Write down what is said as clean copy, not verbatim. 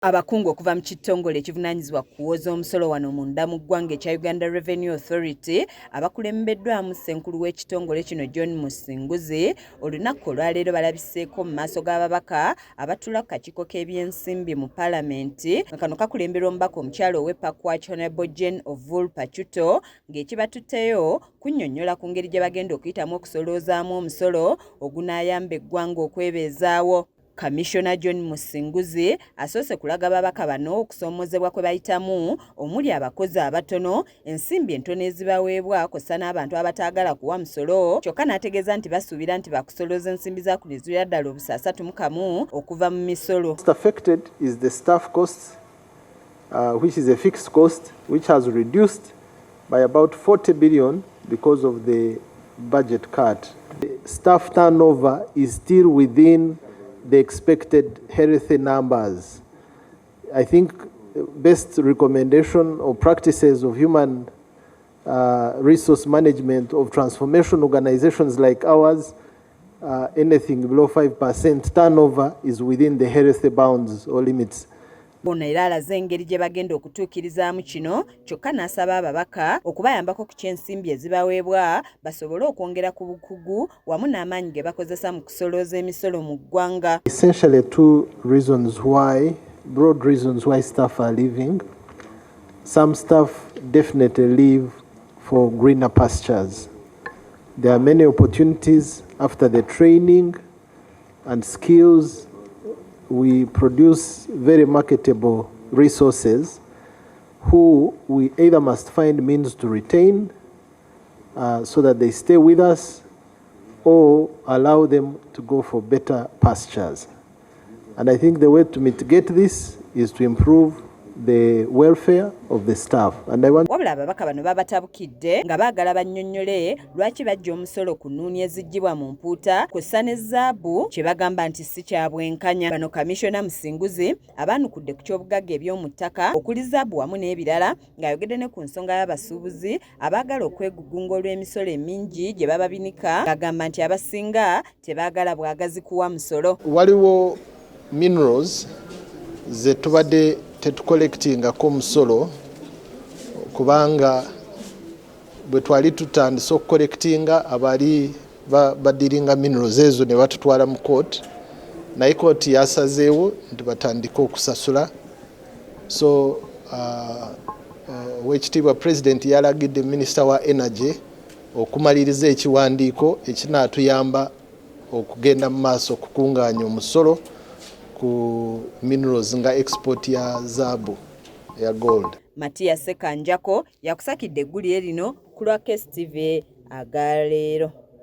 Abakungu okuva mu kitongole ekivunaanyizibwa kuwoza omusolo wano munda mu ggwanga ekya Uganda Revenue Authority abakulembeddwamu ssenkulu w'ekitongole kino John Musinguzi olunaku olwaleero balabiseeko mu maaso g'ababaka abatuula ku kakiiko k'ebyensimbi mu Paalamenti nga kano kakulemberwa omubaka omukyalo ow'Epakwach Honorable Jane Ovul Pachuto ng'ekibatutteyo kunnyonnyola ku ngeri gye bagenda okuyitamu okusoloozaamu omusolo ogunaayamba eggwanga okwebeezaawo. Commissioner John Musinguzi asoose kulaga ababaka bano okusoomozebwa kwe bayitamu omuli abakozi abatono, ensimbi entono ezibaweebwa kw'ossa n'abantu abataagala kuwa musolo, kyokka n'ategeeza nti basuubira nti bakusolooza ensimbi za kuno eziwera ddala obusa 31 okuva mu misolo. Most affected is the staff costs, which is a fixed cost, which has reduced by about 40 billion because of the budget cut. The staff turnover is still within the expected healthy numbers. I think best recommendation or practices of human resource management of transformation organizations like ours, anything below 5% turnover is within the healthy bounds or limits. Bona era alaze engeri gye bagenda okutuukirizaamu kino, kyokka n'asaba ababaka okubayambako ku ky'ensimbi ezibaweebwa basobole okwongera ku bukugu wamu n'amaanyi ge bakozesa mu kusolooza emisolo mu ggwanga. Essentially broad reasons why staff are leaving. Some staff definitely leave for greener pastures. There are many opportunities after the training and skills. We produce very marketable resources who we either must find means to retain so that they stay with us or allow them to go for better pastures. And I think the way to mitigate this is to improve the welfare of the staff. And I want wabula ababaka bano babatabukidde nga baagala bannyonnyole lwaki bajja omusolo ku nnuuni eziggyibwa mu mpuuta kw'ossa ne zaabu kye bagamba nti si kya bwenkanya. Bano Commissioner Musinguzi abaanukudde ku ky'obugagga eby'omu ttaka okuli zaabu wamu n'ebirala ng'ayogedde ne ku nsonga y'abasuubuzi abaagala okwegugunga olw'emisolo emingi gye baba binika, ng'agamba nti abasinga tebaagala bwagazi kuwa musolo. Waliwo minerals ze tubadde tetukolektingako omusolo kubanga bwe twali tutandise okukolektinga abali badiringa minerals ezo ne batutwala mu kooti, naye kooti yasazeewo nti batandike okusasula. So Oweekitiibwa President yalagidde Minisita wa Energy okumaliriza ekiwandiiko ekinaatuyamba okugenda mu maaso okukungaanya omusolo ku minerals nga export ya zaabu ya gold. Matiya Sekanjako yakusakidde eggulire lino ku lwa KSTV agaleero.